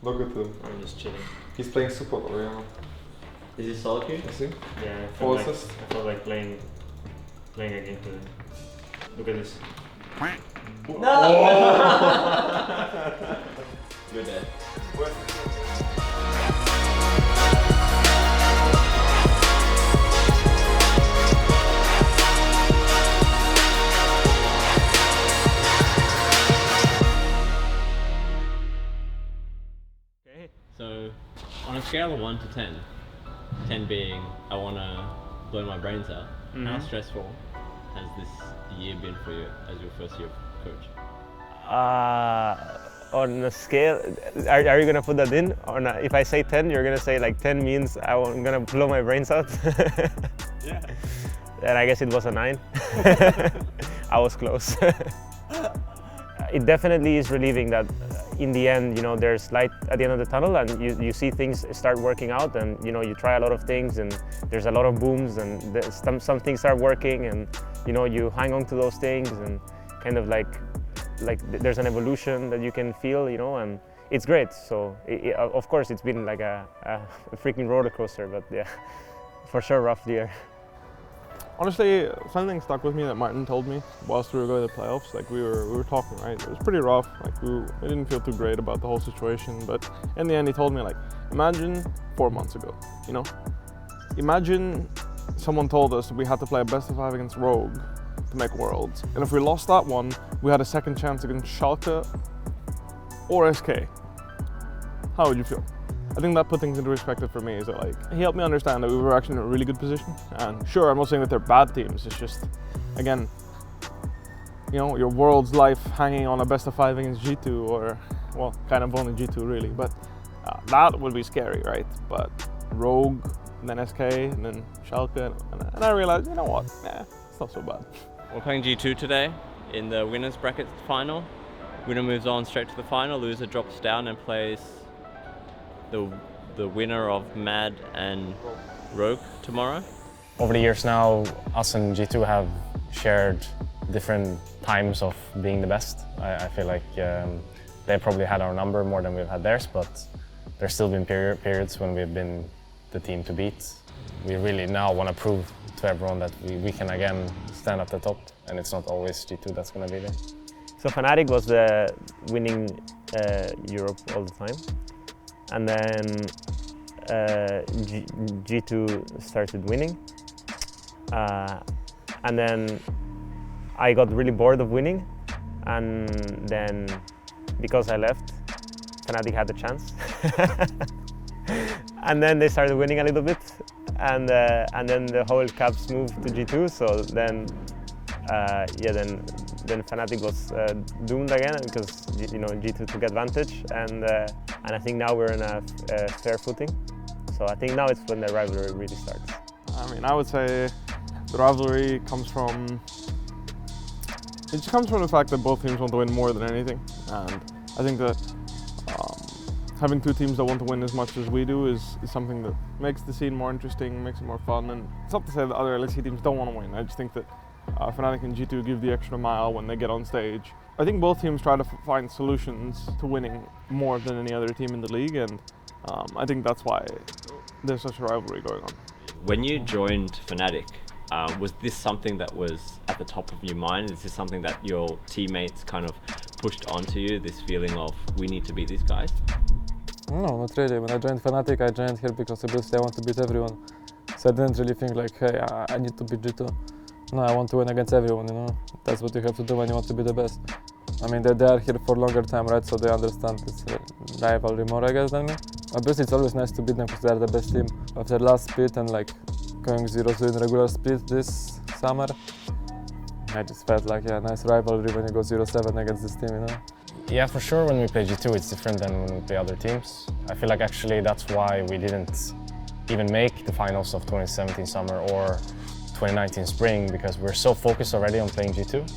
Look at him. I'm just chilling. He's playing super low, yeah. Is he solo queue? I see. Yeah, I Four felt, assists. I felt like playing against him. Look at this. No! You're dead. So, on a scale of 1 to 10, 10 being I want to blow my brains out, how stressful has this year been for you as your first year coach? On a scale, are you gonna put that in? Or not? If I say 10, you're gonna say like 10 means I'm gonna blow my brains out? Yeah. And I guess it was a 9. I was close. It definitely is relieving that in the end, you know, there's light at the end of the tunnel and you see things start working out and, you know, you try a lot of things and there's a lot of booms and some things start working and, you know, you hang on to those things and kind of like there's an evolution that you can feel, you know, and it's great. So, of course, it's been like a freaking roller coaster, but yeah, for sure, rough year. Honestly, something stuck with me that Martin told me whilst we were going to the playoffs. Like we were talking, right? It was pretty rough. Like we didn't feel too great about the whole situation. But in the end, he told me, like, imagine 4 months ago, you know? Imagine someone told us we had to play a best of 5 against Rogue to make Worlds. And if we lost that one, we had a second chance against Schalke or SK. How would you feel? I think that put things into perspective for me. Is that, like, he helped me understand that we were actually in a really good position. And sure, I'm not saying that they're bad teams. It's just, again, you know, your world's life hanging on a best of 5 against G2, or, well, kind of only G2 really. But that would be scary, right? But Rogue, and then SK, and then Schalke, and I realized, you know what? Nah, it's not so bad. We're playing G2 today in the winners bracket final. Winner moves on straight to the final. Loser drops down and plays the winner of Mad and Rogue tomorrow. Over the years now, us and G2 have shared different times of being the best. I feel like they probably had our number more than we've had theirs, but there's still been periods when we've been the team to beat. We really now want to prove to everyone that we can again stand at the top, and it's not always G2 that's going to be there. So Fnatic was the winning Europe all the time. And then G2 started winning. And then I got really bored of winning. And then, because I left, Fnatic had the chance. And then they started winning a little bit. And then the whole Caps moved to G2. So then, then Fnatic was doomed again because, you know, G2 took advantage. And I think now we're in a fair footing. So I think now it's when the rivalry really starts. I mean, I would say the rivalry comes from, it just comes from the fact that both teams want to win more than anything. And I think that having two teams that want to win as much as we do is something that makes the scene more interesting, makes it more fun. And it's not to say that other LEC teams don't want to win. I just think that Fnatic and G2 give the extra mile when they get on stage. I think both teams try to find solutions to winning more than any other team in the league, and I think that's why there's such a rivalry going on. When you joined Fnatic, was this something that was at the top of your mind? Is this something that your teammates kind of pushed onto you, this feeling of we need to beat these guys? No, not really. When I joined Fnatic, I joined here because obviously I want to beat everyone. So I didn't really think like, hey, I need to beat G2. No, I want to win against everyone, you know. That's what you have to do when you want to be the best. I mean, they are here for a longer time, right? So they understand this rivalry more, I guess, than me. Obviously, it's always nice to beat them because they are the best team. After last split and like going 0-2 in regular split this summer, I just felt like, yeah, nice rivalry when you go 0-7 against this team, you know. Yeah, for sure, when we play G2, it's different than when we play other teams. I feel like actually that's why we didn't even make the finals of 2017 summer or 2019 spring, because we're so focused already on playing G2.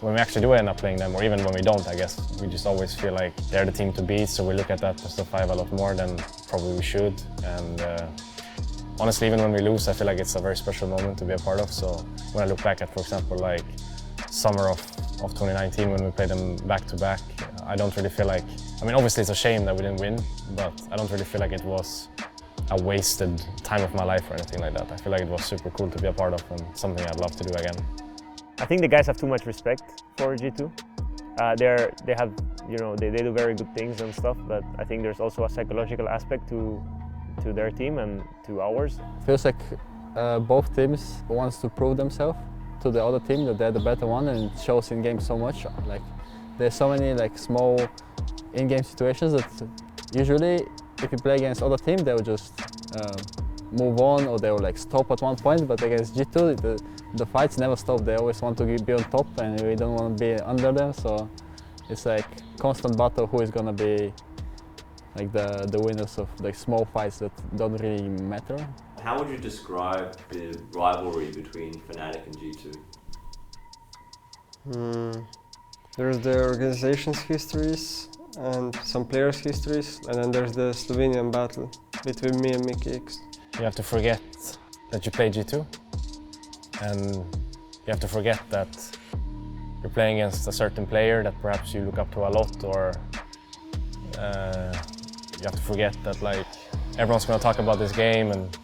When we actually do end up playing them, or even when we don't, I guess, we just always feel like they're the team to beat, so we look at that best of 5 a lot more than probably we should. And honestly, even when we lose, I feel like it's a very special moment to be a part of. So when I look back at, for example, like summer of 2019, when we played them back to back, I don't really feel like I mean, obviously it's a shame that we didn't win, but I don't really feel like it was a wasted time of my life or anything like that. I feel like it was super cool to be a part of and something I'd love to do again. I think the guys have too much respect for G2. They have, you know, they do very good things and stuff, but I think there's also a psychological aspect to their team and to ours. Feels like both teams wants to prove themselves to the other team that they're the better one, and it shows in game so much. Like there's so many like small in-game situations that usually if you play against other team they will just move on or they will like stop at one point, but against G2 the fights never stop. They always want to be on top and we don't want to be under them, so it's like constant battle who is gonna be like the winners of like small fights that don't really matter. How would you describe the rivalry between Fnatic and G2? There's the organization's histories and some players' histories, and then there's the Slovenian battle between me and Mickey X. You have to forget that you play G2, and you have to forget that you're playing against a certain player that perhaps you look up to a lot, or you have to forget that like everyone's going to talk about this game and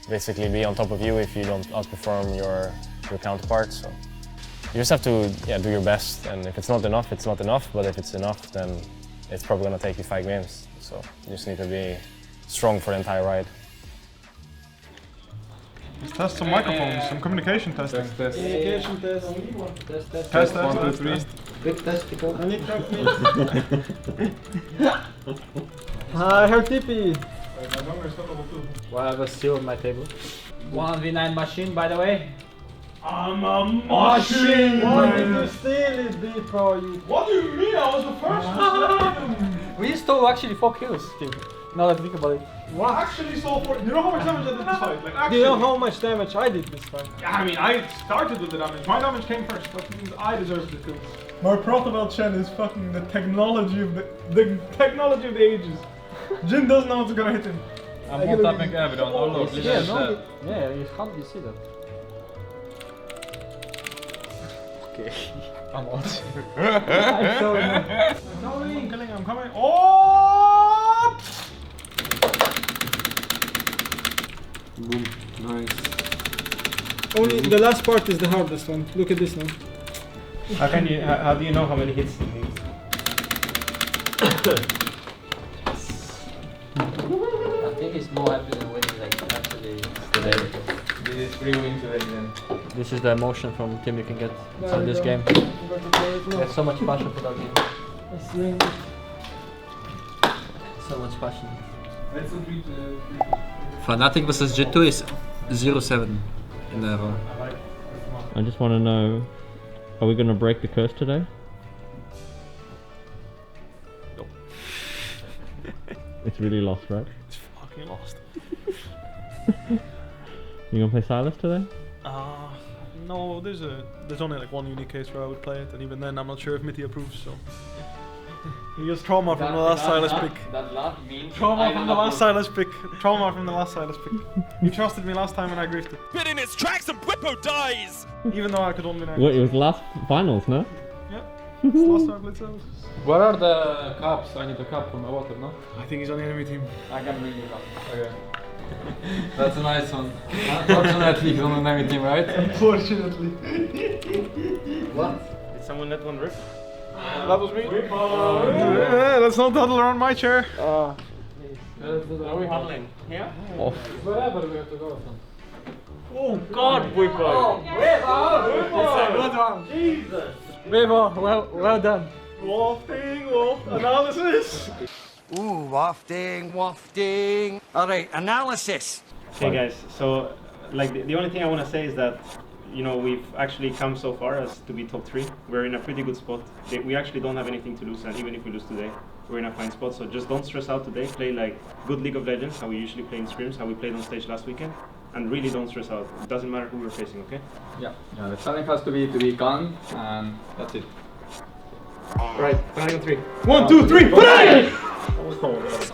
basically be on top of you if you don't outperform your counterparts. So you just have to do your best, and if it's not enough, it's not enough, but if it's enough, then it's probably going to take you 5 games. So you just need to be strong for the entire ride. Let's test some microphones, some communication testing. Communication test. Test, 1, 2, 3. Big testicle. I need Hi, HEARTBREAK. Well, I have a seal on my table. 1v9 machine, by the way. I'm a machine! Why did you steal it, before you? What do you mean? I was the first to steal them! We stole actually 4 kills, Steve. Now that I think about it. What? Actually stole 4. Do you know how much damage I did this fight? Like, actually. Do you know how much damage I did this fight? Yeah, I mean, I started with the damage. My damage came first. That means I deserve the kills. My protobelt Chen is fucking the technology of the technology of the ages. Jin doesn't know what's gonna hit him. I'm not tapping everyone. Oh look, Yeah, you can't you see that? Okay. I'm out. I'm killing him, I'm coming. Oh! Boom. Nice. Only the last part is the hardest one. Look at this now. How do you know how many hits he needs? I think he's more happy than winning, like actually today. This is 3 wins today then. This is the emotion from team you can get from this game. There's so much passion for that game. So much passion. Fnatic versus G2 is 0-7 in the row. I just want to know, are we going to break the curse today? No. It's really lost, right? It's fucking lost. You going to play Silas today? No, there's only like one unique case where I would play it, and even then I'm not sure if Mitty approves, so. He has trauma from the last Silas pick. That laugh means Trauma from the last Silas pick. Trauma from the last Silas pick. You trusted me last time and I griefed it. Spit in his tracks and Bwippo dies! Even though I could only Wait, it was last finals, no? Yeah. It's the last time I played Silas. Where are the cups? I need a cup for my water, no? I think he's on the enemy team. I can bring it up. Okay. That's a nice one. Unfortunately, he's on the enemy team, right? Unfortunately. What? Did someone let one rip? That was me. Yeah, let's not huddle around my chair. Are we huddling? Yeah? Wherever we have to go from. Oh God, Bwippo! Good one! Jesus! Wevo, well done. Wafting, analysis. Ooh, wafting. Alright, analysis. Okay guys, so like the only thing I want to say is that, you know, we've actually come so far as to be top 3. We're in a pretty good spot. We actually don't have anything to lose, and even if we lose today, we're in a fine spot. So just don't stress out today. Play like good League of Legends, how we usually play in scrims, how we played on stage last weekend, and really don't stress out. It doesn't matter who we're facing, okay? Yeah, the challenge has to be calm, and that's it. Right, Fnatic on 3. 1, 2, 3, play!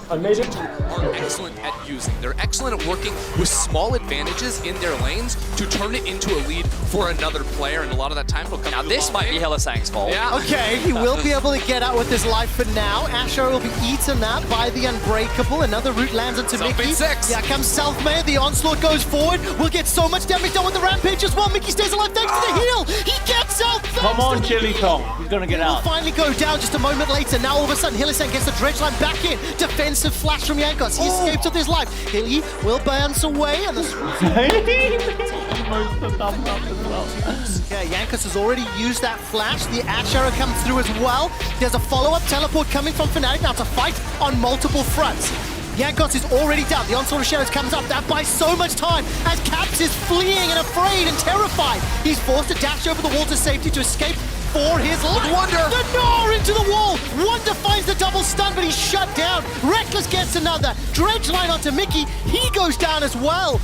I made it. Are excellent at using. They're excellent at working with small advantages in their lanes to turn it into a lead for another player, and a lot of that time will come. Now this might be Helisang's fault. Yeah. Okay, he will be able to get out with his life for now. Asher will be eaten up by the Unbreakable. Another root lands onto Mickey. Yeah, comes Selfmade. The onslaught goes forward. We'll get so much damage done with the rampage as well. Mickey stays alive thanks to the heal. He gets out. Come on, Chili Tom. He's gonna get out. Finally go down just a moment later. Now all of a sudden Helisang gets the dredge line back in. Defensive flash from Jankos. He escapes with his life. Hilly will bounce away and the yeah, Jankos has already used that flash. The Ash Arrow comes through as well. There's a follow-up teleport coming from Fnatic now to fight on multiple fronts. Jankos is already down. The Onslaught of Shadows comes up. That buys so much time as Caps is fleeing and afraid and terrified. He's forced to dash over the wall to safety to escape for his life. Wonder! The Gnar into the wall! Wonder finds the double stun, but he's shut down. Reckless gets another. Dredge line onto Mickey. He goes down as well.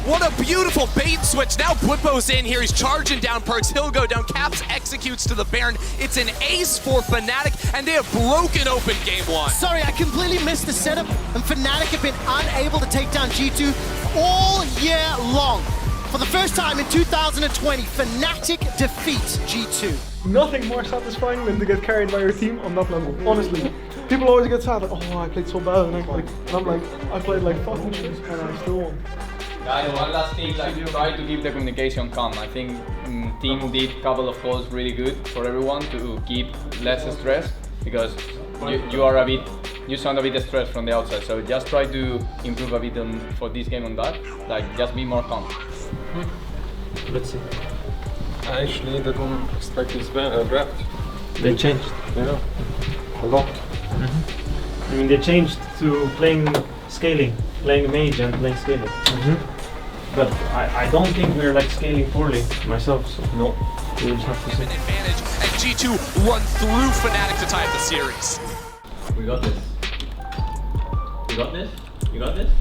What a beautiful bait and switch. Now Blippo's in here. He's charging down Perks. He'll go down. Caps executes to the Baron. It's an ace for Fnatic, and they have broken open game one. Sorry, I completely missed the setup, and Fnatic have been unable to take down G2 all year long. For the first time in 2020, Fnatic defeats G2. Nothing more satisfying than to get carried by your team on that level, honestly. People always get sad, like, oh, I played so bad, and I'm like, I played like fucking shit, and I still won. Yeah, one last thing, like try to keep the communication calm. I think team did a couple of calls really good for everyone to keep less stress, because you sound a bit stressed from the outside. So just try to improve a bit for this game on that. Like just be more calm. Let's see. I actually didn't expect this draft. They changed. Yeah, a lot. I mean, they changed to playing scaling, playing mage and playing scaling. But I don't think we're like scaling poorly myself, so no. We'll just have to see. Advantage, and G2 run through Fnatic to tie up the series. We got this. You got this? You got this?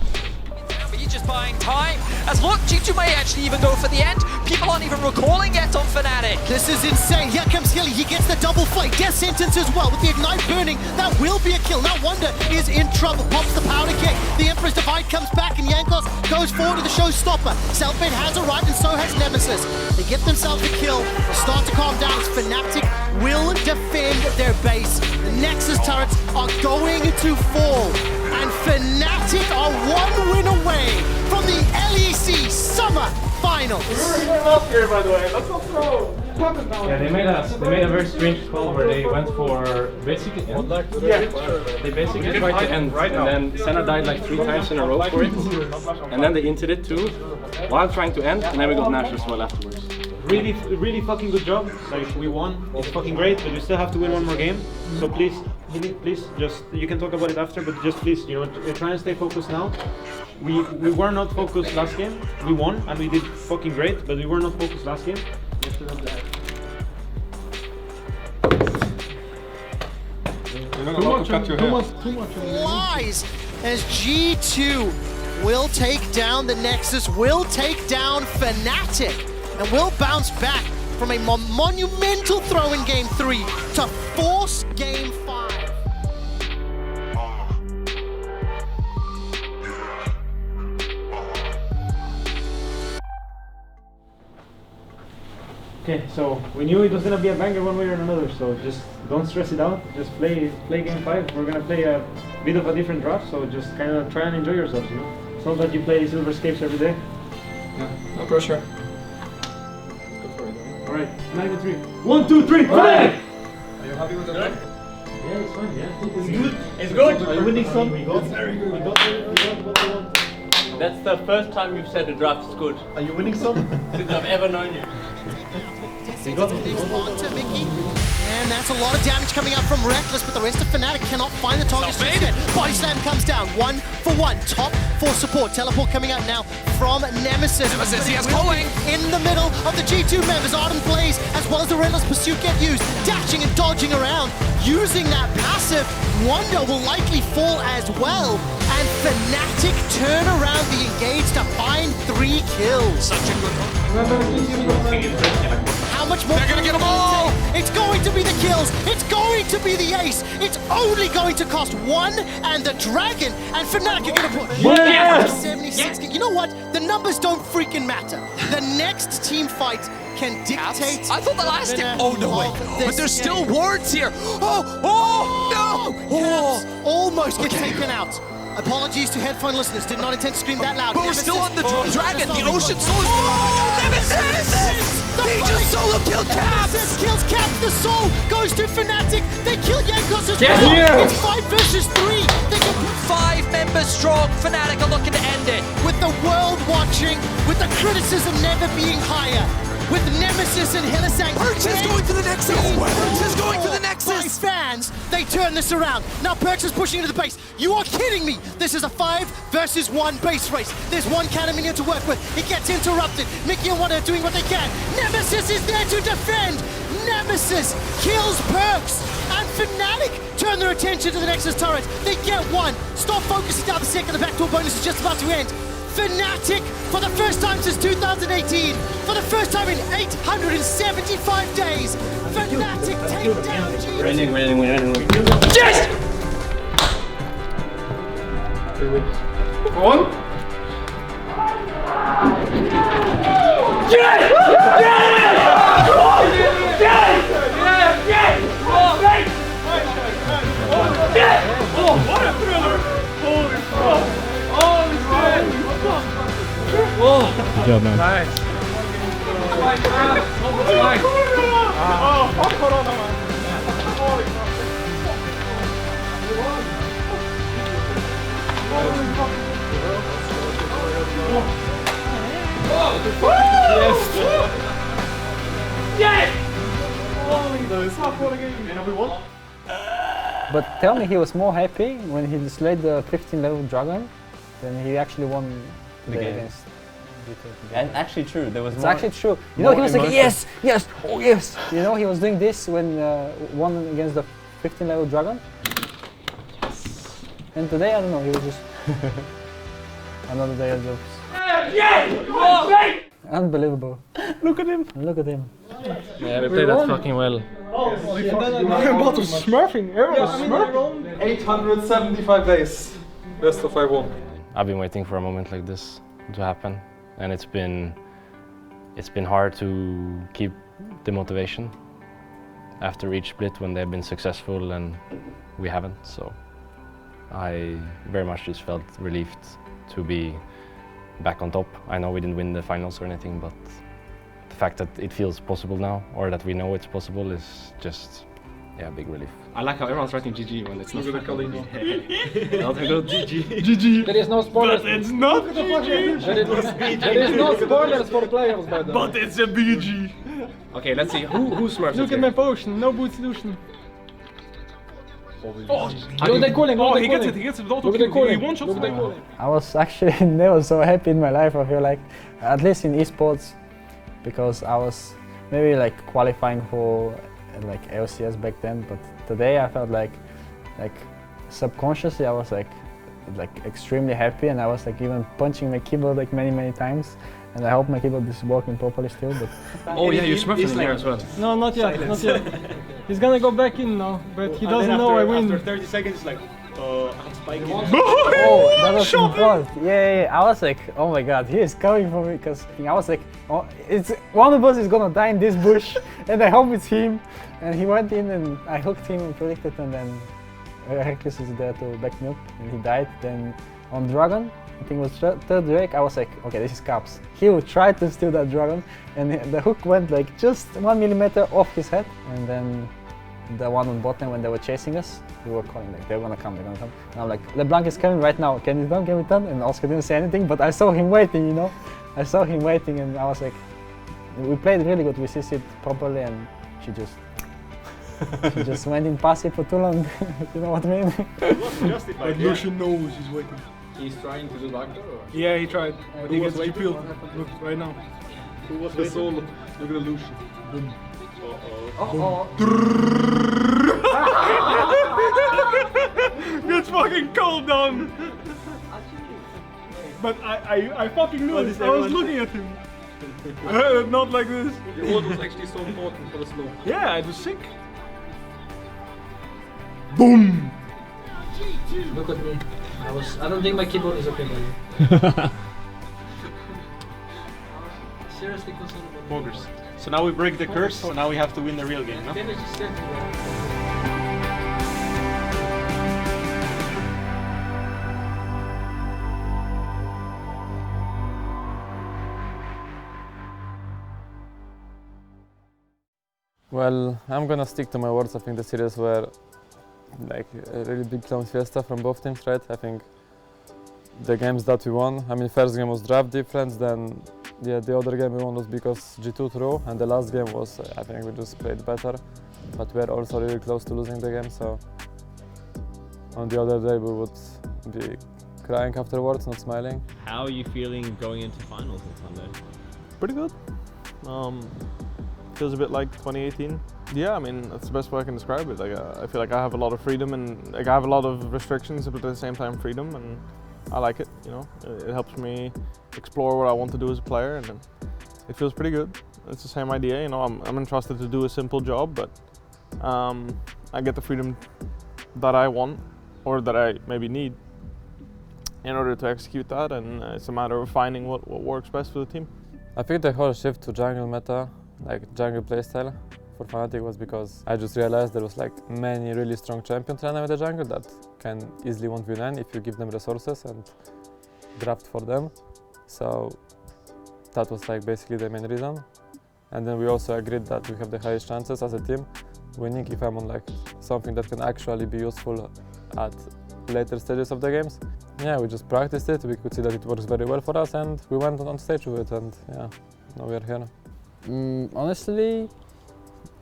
But he's just buying time. As look, G2 may actually even go for the end. People aren't even recalling yet on Fnatic. This is insane. Here comes Hilly. He gets the double fight. Death sentence as well with the Ignite burning. That will be a kill. Now Wonder is in trouble. Pops the powder keg. The Emperor's Divide comes back and Jankos goes forward to the showstopper. Selfmade has arrived and so has Nemesis. They get themselves a kill. They start to calm down as Fnatic will defend their base. The Nexus turrets are going to fall. And Fnatic are one win away from the LEC Summer Finals. We were up here, by the way. Let's not throw. Yeah, they made a very strange call where they went for basically end. They basically tried to end, right now. And then Senna died like 3 times in a row for it. And then they inted it too, while trying to end, and then we got Nash as well afterwards. Really fucking good job. Like, we won. It's fucking great, but we still have to win one more game. So please, just, you can talk about it after, but just please, you know, try and stay focused now. We were not focused last game. We won and we did fucking great, but we were not focused last game. Too much. Lies as G2 will take down the Nexus, will take down Fnatic, and will bounce back from a monumental throw in Game 3 to force Game 5. Okay, so we knew it was gonna be a banger one way or another, so just don't stress it out. Just play Game 5. We're gonna play a bit of a different draft, so just kind of try and enjoy yourselves, you know? It's not that you play Silver Scapes every day. Yeah, no pressure. Alright, 9-3. 1, 2, 3, Fnatic! Are you happy with the draft? Yeah, it's fine, yeah. It's good. It's good! Are you winning some? We got what we want. That's the first time you've said the draft is good. Are you winning some? Since I've ever known you. And that's a lot of damage coming out from Reckless, but the rest of Fnatic cannot find the target. Body slam comes down, 1 for 1. Top for support. Teleport coming out now from Nemesis. He has calling in the middle of the G2 members. Ardent Blaze, as well as the Relentless Pursuit get used. Dashing and dodging around, using that passive. Wonder will likely fall as well. And Fnatic turn around the engage to find 3 kills. Such a good one. How much more? They're gonna get them all! It's going to be the kills. It's going to be the ace. It's only going to cost one, and the Dragon and Fnatic are going to push. Yes! 76. You know what? The numbers don't freaking matter. The next team fight can dictate. I thought the last team. Oh no way! But there's still wards here. Oh no! Caps almost get taken out. Apologies to headphone listeners. Did not intend to scream that loud. But we're still on the Dragon. The Ocean Soul is. Nemesis! He just solo killed Caps. Nemesis kills Caps. The soul goes to Fnatic. They kill Jankos as Yes! well. Yeah. It's 5 versus 3. They can 5 members strong. Fnatic are looking to end it. with the world watching, with the criticism never being higher, with Nemesis and Hylissang. Perks is going for the Nexus! Perks is going for the Nexus! By fans, they turn this around. Now Perks is pushing into the base. You are kidding me! This is a 5 versus 1 base race. There's one cannon minion to work with. It gets interrupted. Mickey and Wonder are doing what they can. Nemesis is there to defend! Nemesis kills Perks! And Fnatic turn their attention to the Nexus turret. They get one. Stop focusing down the second. The backdoor bonus is just about to end. Fnatic, for the first time since 2018, for the first time in 875 days, Fnatic take down G2. Yes! One. Yes! Yes! Yes! Yes! Yes! Yes! Oh, what a thriller! Holy fuck! Holy shit! Good job, man. Nice. Oh my god! Oh, fuck Corona, man. Holy fuck. Yes! Yes! Holy, it's not for the game. And we won. But tell me, he was more happy when he slayed the 15 level dragon than he actually won The game. against G2. And actually true, there was It's more. actually true. You know, he was like, yes, yes, oh yes. You know, he was doing this when won against the 15 level dragon. And today, I don't know, he was just another day of jokes. Yes! Yes! Unbelievable. Look at him. Look at him. Yeah, we played that fucking well. I'm about to smurfing. Everyone's smurfing. 875 days. Best of 5-1. I've been waiting for a moment like this to happen, and it's been hard to keep the motivation after each split when they've been successful and we haven't. So I very much just felt relieved to be back on top. I know we didn't win the finals or anything, but the fact that it feels possible now, or that we know it's possible, is just, yeah, a big relief. I like how everyone's writing GG when it's not Look at the Not a good GG. GG. There is no spoilers. But it's not GG. There is no spoilers for players, by the way. But it's a BG. Okay, let's see. Who smurfs Look it at my here? potion. No boot solution. Oh, Look at the cooling. Oh, Look he at gets the it. He gets it. Don't Look at the He cooling. one shot. Look at the cooling. I was actually never so happy in my life, I feel like, at least in esports, because I was maybe like qualifying for like LCS back then, but today I felt like subconsciously I was like extremely happy, and I was like even punching my keyboard like many times, and I hope my keyboard is working properly still. But Oh yeah, you smurfed in there as well. No, not yet. Not yet. He's gonna go back in now, but he doesn't know I win. After 30 seconds, it's like, I'm spiking. oh, that was in front. Yeah. I was like, oh my god, he is coming for me, because I was like, oh, it's one of us is gonna die in this bush, and I hope it's him. And he went in, and I hooked him and predicted, and then Hercules is there to back me up, and he died. Then on Dragon, I think it was third Drake, I was like, okay, this is Caps. He would try to steal that Dragon, and the hook went like just 1 millimeter off his head. And then the one on bot lane, when they were chasing us, we were calling like, they're gonna come. And I'm like, LeBlanc is coming right now, can you done, can we done? And Oscar didn't say anything, but I saw him waiting, you know? I saw him waiting, and I was like, we played really good, we CC'd properly, and she just went in passive for too long, you know what I mean? Like Lucian knows he's waiting. He's trying to do backdoor? Or? Yeah, he tried. But he gets GP'd. Look, right now. Who was the soul? Look at the Lucian. Boom. It's fucking cold down. But I fucking knew it. I was looking at him. Not like this. The ult was actually so important for the slow. Yeah, it was sick. Boom! Look at me. I don't think my keyboard is okay by you. Seriously concerned about Progress. So now we break the curse, so now we have to win the real game, no? Well, I'm gonna stick to my words. I think the series were like a really big clown fiesta from both teams, right? I think the games that we won, I mean, first game was draft difference, then yeah, the other game we won was because G2 threw, and the last game was, I think we just played better, but we were also really close to losing the game, so on the other day we would be crying afterwards, not smiling. How are you feeling going into finals on Sunday? Pretty good. Feels a bit like 2018. Yeah, I mean, that's the best way I can describe it. Like, I feel like I have a lot of freedom and like I have a lot of restrictions, but at the same time freedom, and I like it, you know. It helps me explore what I want to do as a player, and it feels pretty good. It's the same idea, you know. I'm entrusted to do a simple job, but I get the freedom that I want, or that I maybe need, in order to execute that, and it's a matter of finding what works best for the team. I think the whole shift to jungle meta, like jungle playstyle for Fnatic, was because I just realized there was like many really strong champions running with the jungle that can easily 1v9 if you give them resources and draft for them. So that was like basically the main reason. And then we also agreed that we have the highest chances as a team winning if I'm on like something that can actually be useful at later stages of the games. Yeah, we just practiced it, we could see that it works very well for us, and we went on stage with it, and yeah, now we are here. Honestly,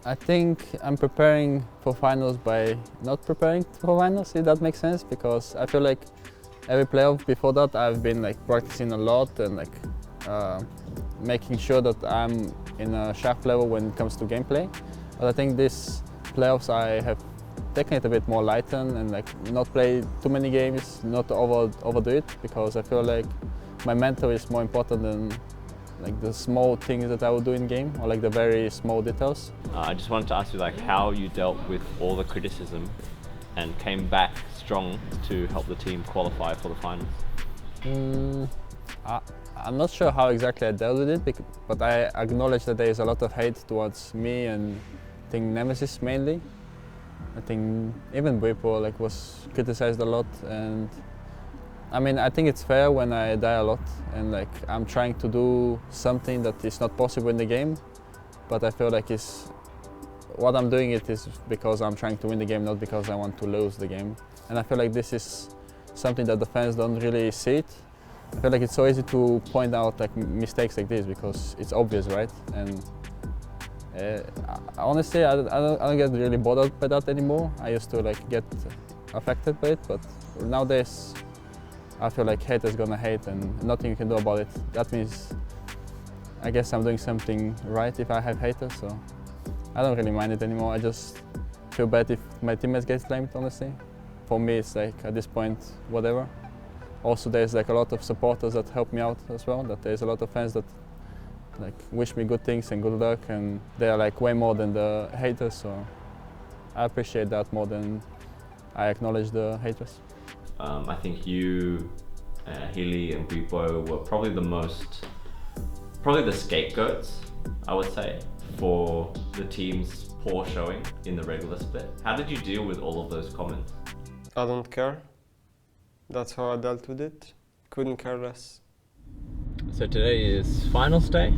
I think I'm preparing for finals by not preparing for finals, if that makes sense, because I feel like every playoff before that I've been like practicing a lot and like making sure that I'm in a sharp level when it comes to gameplay. But I think this playoffs I have taken it a bit more lightened and like not play too many games, not overdo it, because I feel like my mental is more important than like the small things that I would do in game, or like the very small details. I just wanted to ask you like how you dealt with all the criticism and came back strong to help the team qualify for the finals. I'm not sure how exactly I dealt with it, but I acknowledge that there is a lot of hate towards me, and I think Nemesis mainly. I think even Bripo like was criticized a lot, and I mean, I think it's fair when I die a lot and like I'm trying to do something that is not possible in the game, but I feel like what I'm doing it is because I'm trying to win the game, not because I want to lose the game. And I feel like this is something that the fans don't really see it. I feel like it's so easy to point out like mistakes like this because it's obvious, right? And honestly, I don't get really bothered by that anymore. I used to like get affected by it, but nowadays I feel like haters gonna hate and nothing you can do about it. That means I guess I'm doing something right if I have haters, so I don't really mind it anymore. I just feel bad if my teammates get flamed, honestly. For me, it's like at this point, whatever. Also, there's like a lot of supporters that help me out as well, that there's a lot of fans that like wish me good things and good luck, and they are like way more than the haters, so I appreciate that more than I acknowledge the haters. I think you, Healy and Bripo were probably the scapegoats, I would say, for the team's poor showing in the regular split. How did you deal with all of those comments? I don't care. That's how I dealt with it. Couldn't care less. So today is finals day.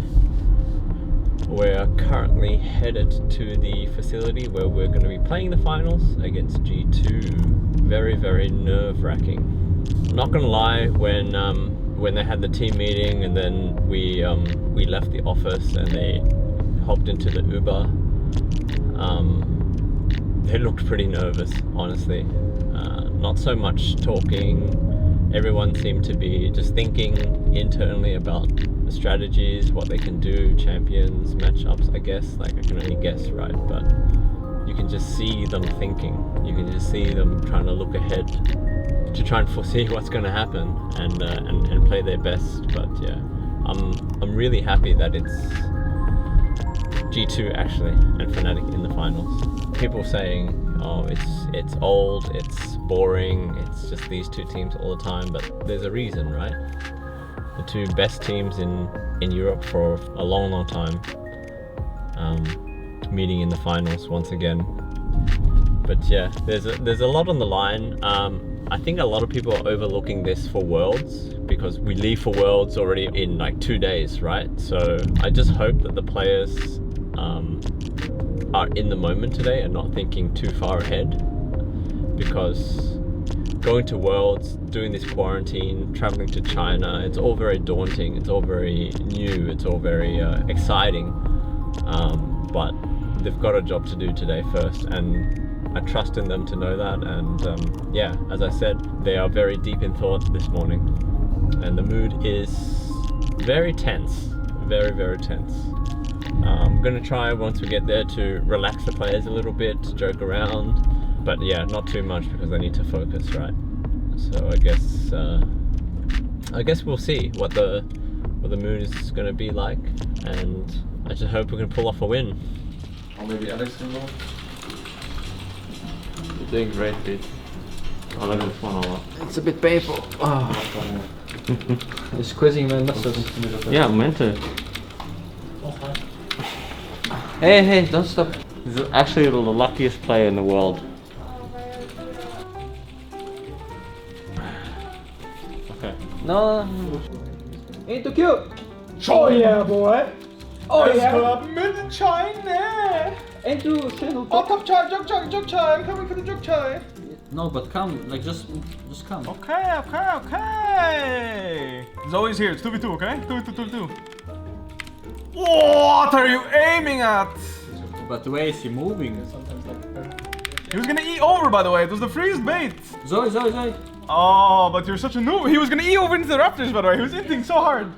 We're currently headed to the facility where we're going to be playing the finals against G2. Very, very nerve-wracking. Not gonna lie, when they had the team meeting and then we left the office and they hopped into the Uber, they looked pretty nervous, honestly. Not so much talking. Everyone seemed to be just thinking internally about the strategies, what they can do, champions, matchups, I guess. Like, I can only guess, right? But you can just see them thinking. You can just see them trying to look ahead to try and foresee what's going to happen and play their best. But yeah, I'm really happy that it's G2 actually and Fnatic in the finals. People saying, oh, it's old, it's boring, it's just these two teams all the time, but there's a reason, right? The two best teams in Europe for a long time, meeting in the finals once again. But yeah, there's a lot on the line. I think a lot of people are overlooking this for Worlds because we leave for Worlds already in like 2 days, right? So I just hope that the players are in the moment today and not thinking too far ahead, because going to Worlds, doing this quarantine, traveling to China, it's all very daunting, it's all very new, it's all very exciting, but they've got a job to do today first, and I trust in them to know that. And yeah, as I said, they are very deep in thought this morning, and the mood is very tense, very tense. I'm gonna try once we get there to relax the players a little bit, joke around, but yeah, not too much because they need to focus, right? So I guess we'll see what the mood is gonna be like, and I just hope we can pull off a win. Or maybe Alex can go. You're doing great, Pete. I love this one a lot. It's a bit painful. Oh. You're squeezing my muscles. Yeah, I'm meant to. Hey, don't stop. This is actually the luckiest player in the world. Okay. No. Into Q. Oh yeah, boy. Oh Let's yeah. go up mid China. Into single. Oh, top chai, jog chai. I'm coming for the jog chai. No, but come, like just come. Okay. Zoe's here. It's 2v2, okay? 2v2. What are you aiming at? But the way is he moving? He was gonna E over, by the way. It was the freeze bait. Zoe. Oh, but you're such a noob. He was gonna E over into the Raptors, by the way. He was inting so hard.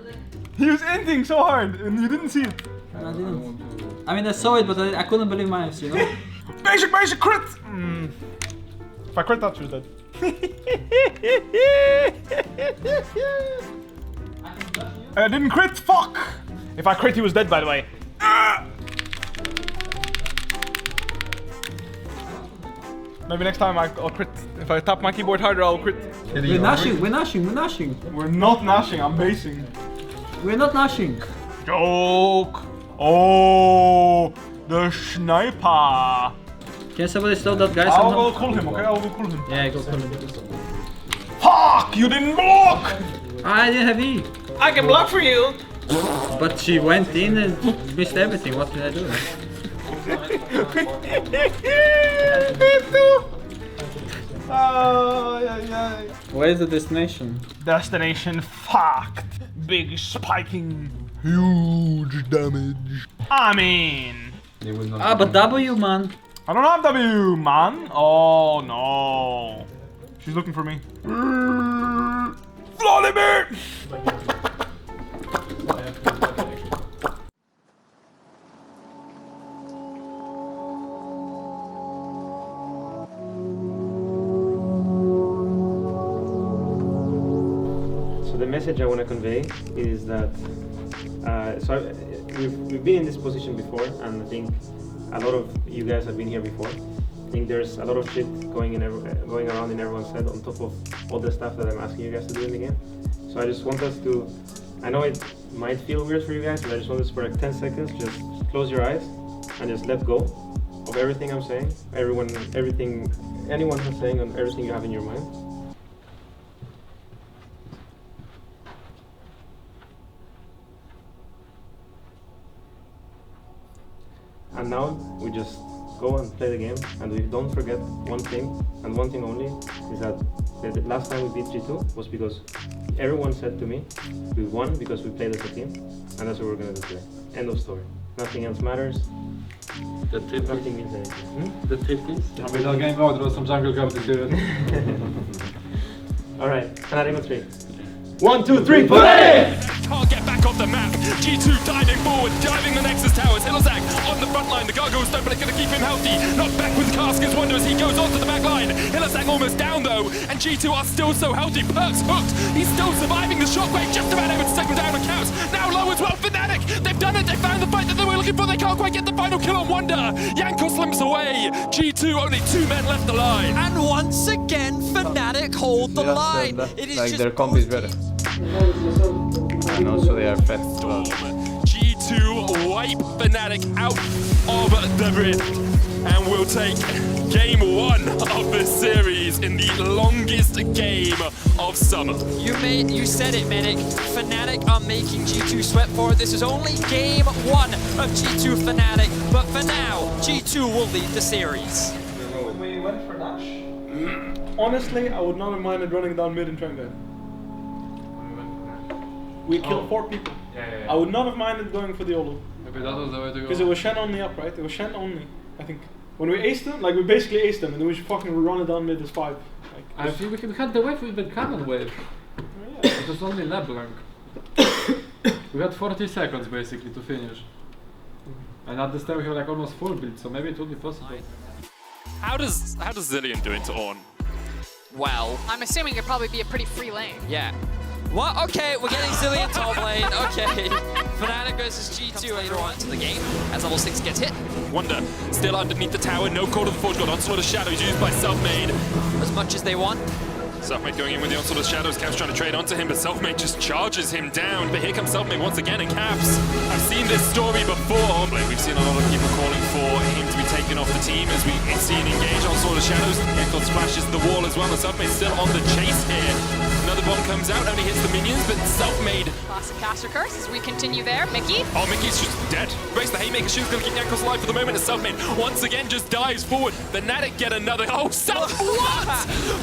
And you didn't see it. I didn't. I mean, I saw it, but I couldn't believe my eyes, you know? Basic crit! If I crit that, you're dead. I didn't crit, fuck! If I crit, he was dead, by the way. Maybe next time I'll crit. If I tap my keyboard harder, I'll crit. We're nashing. We're not nashing, I'm basing. We're not nashing. Joke! Oh, the sniper! Can somebody stop that guy I'll somehow? go call him, okay? I'll go call him. Yeah, go call him. Fuck! You didn't block! I didn't have E. I can block for you! But she went in and missed everything. What can I do? Where is the destination? Destination fucked. Big spiking. Huge damage. I mean... but W, man. I don't have W, man. Oh, no. She's looking for me. Vladimir! So the message I want to convey is that we've been in this position before, and I think a lot of you guys have been here before. I think there's a lot of shit going around in everyone's head on top of all the stuff that I'm asking you guys to do in the game. So I just want us to, I know it might feel weird for you guys, but I just want us for like 10 seconds, just close your eyes and just let go of everything I'm saying, anyone is saying, and everything you have in your mind. And now we just go and play the game, and we don't forget one thing, and one thing only, is that the last time we beat G2 was because everyone said to me, we won because we played as a team, and that's what we're gonna do today. End of story. Nothing else matters. Nothing means anything. The trippies? Han vill ha game vadro som jungle grab till död. Alright, Fnatic on 3. 1, 2, 3, play! Can't get back chunk off the map. G2 diving forward, driving the Nexus towers. Ilazak on the front line. The gargoyles don't, but it's going to keep him healthy. Not back with Caskets Wonder as he goes onto the back line. Ilazak almost down though, and G2 are still so healthy. Perks hooked. He's still surviving the shockwave, just about able to take him down on Caps. Now low as well, Fnatic. They've done it. They found the fight that they were looking for. They can't quite get the final kill on Wonder. Jankos limps away. G2 only 2 men left alive. And once again, Fnatic hold the line. It is like just their comp is better. And also they are fast as well. G2 wipe Fnatic out of the rift and will take game 1 of this series in the longest game of summer. You said it, Medic. Fnatic are making G2 sweat for it. This is only game 1 of G2 Fnatic, but for now, G2 will lead the series. When we went for Dash, honestly, I would not have minded running down mid and trying that. We killed 4 people. Yeah. I would not have minded going for the Olo. Okay, that was the way to go. Because it was Shen only up, right? It was Shen only, I think. When we aced them, like we basically aced them, and then we should fucking run it down mid as 5. Like, I think we had the wave with the cannon wave. It was only LeBlanc. We had 40 seconds basically to finish. And at this time we have like almost full build, so maybe it would be possible. How does Zilean do it to Ornn? Well, I'm assuming it'd probably be a pretty free lane. yeah. What? Okay, we're getting Zilean top lane. Okay. Fnatic versus G2 later on into the game as level 6 gets hit. Wonder still underneath the tower, no call to the Forge God. Onslaught of Shadows used by Selfmade. As much as they want. Selfmade going in with the Onslaught of Shadows. Caps trying to trade onto him, but Selfmade just charges him down. But here comes Selfmade once again, and Caps. I've seen this story before. We've seen a lot of people calling for him to be taken off the team as we see an engage Onslaught of Shadows. Ekko splashes the wall as well, and Selfmade still on the chase here. Another bomb comes out, only hits the minions, but Selfmade. Classic caster curse as we continue there. Mickey. Oh, Mickey's just dead. Race the Haymaker Shoot's gonna keep Jankos alive for the moment as Selfmade once again just dives forward. The Fnatic get another. Oh, what?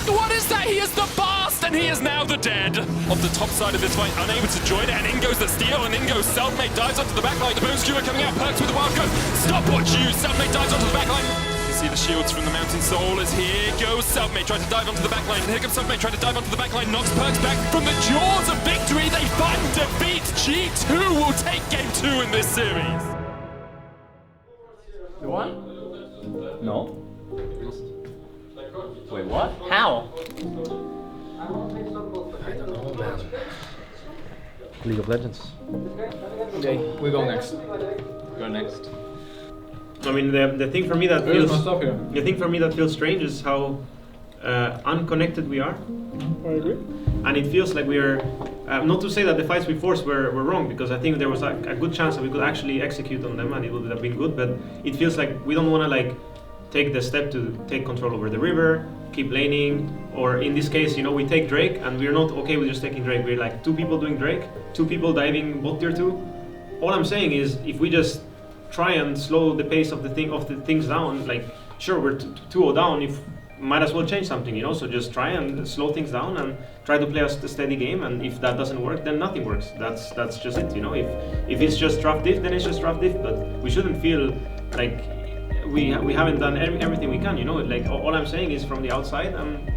What is that? He is the Bast, and he is now the dead. Off the top side of this fight, unable to join it, and in goes the steal, and in goes Selfmade, dives onto the backline. The Bone Skewer coming out, Perks with the wild card. Stopwatch used. Selfmade dives onto the backline. See the shields from the Mountain Soul as here goes Selfmade trying to dive onto the backline. Here comes Selfmade trying to dive onto the backline. Knocks Perks back from the jaws of victory. They find defeat. G2 will take game 2 in this series. You won? No. Wait, what? How? I don't know, man. League of Legends. Okay, we go next. Go next. I mean, the thing for me that feels strange is how unconnected we are. I agree. And it feels like we are. Not to say that the fights we forced were wrong, because I think there was a good chance that we could actually execute on them and it would have been good. But it feels like we don't want to like take the step to take control over the river, keep laning, or in this case, you know, we take Drake and we're not okay with just taking Drake. We're like 2 people doing Drake, 2 people diving bot tier 2. All I'm saying is if we just try and slow the pace of the things down, like sure we're 2-0 down, if might as well change something, you know, so just try and slow things down and try to play a steady game, and if that doesn't work then nothing works. That's just it, you know. If it's just draft diff, then it's just draft diff, but we shouldn't feel like we haven't done everything we can, you know. Like all I'm saying is from the outside I'm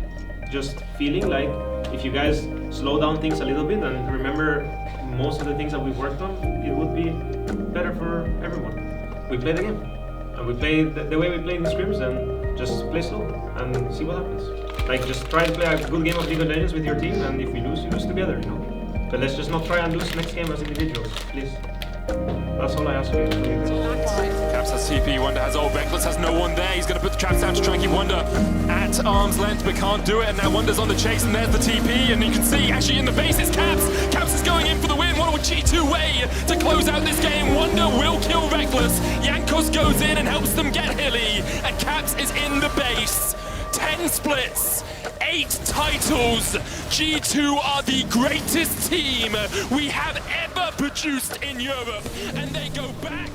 just feeling like if you guys slow down things a little bit and remember most of the things that we've worked on, it would be better for everyone. We play the game, and we play the way we play in the scrims, and just play slow and see what happens. Like just try and play a good game of League of Legends with your team, and if we lose, you lose together, you know. But let's just not try and lose next game as individuals, please. That's all I ask you. Caps has TP, Wonder has ult, Reckless has no one there. He's going to put the traps down to try and keep Wonder at arm's length, but can't do it. And now Wonder's on the chase, and there's the TP. And you can see actually in the base is Caps. Caps is going in for the win. What a G2 way to close out this game. Wonder will kill Reckless. Jankos goes in and helps them get Hilly. And Caps is in the base. 10 splits, 8 titles. G2 are the greatest team we have ever produced in Europe, and they go back.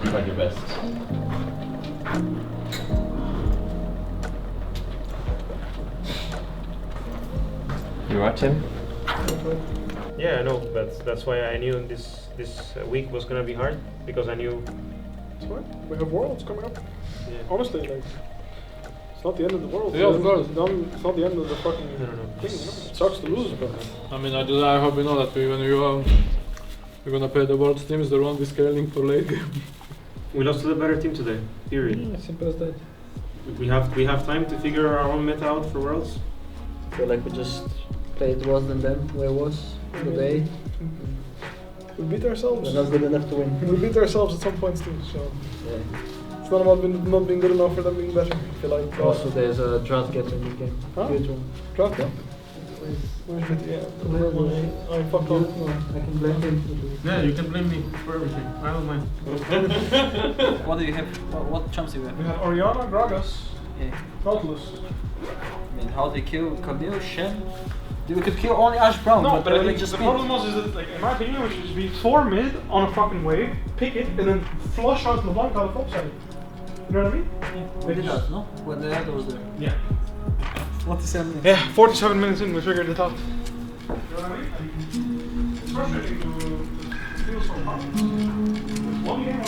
Try your best. You right, Tim? Yeah, I know, but that's why I knew this week was gonna be hard, because I knew. It's fine. We have Worlds coming up. Yeah. Honestly, like It's not the end of the world. Yeah, of course. It's not the end of the fucking thing, you know? It sucks to lose, but... I mean, I hope you know that when we're gonna play the world teams, there won't be scaling for late game. We lost to the better team today, period. Yeah, simple as that. We have time to figure our own meta out for Worlds. I feel like we just played worse than them, where it was today. We beat ourselves. We're not good enough to win. We beat ourselves at some points too, so... Yeah. It's not about not being good enough for them being better, I feel like. Also, there's a drought gap in the game. Huh? Good one. Drought gap? Where's it? Yeah. I fucked up. I can blame him. Yeah, you can blame me for everything. I don't mind. What do you have? What champs do you have? We had Orianna, Gragas, Yeah. Nautilus. I mean, how they kill Camille, Shen? We could kill only Ash Brown, No, but I they think just the problem was is that, like, in my opinion, we should just be 4 mid on a fucking wave, pick it, and then flush out LeBlanc out of top side. You know what I mean? Yeah. We did that, no? When the other was there. Yeah. 47 minutes. Yeah, 47 minutes in, we figured it out. You know what I mean? It's frustrating to feel so hard. One game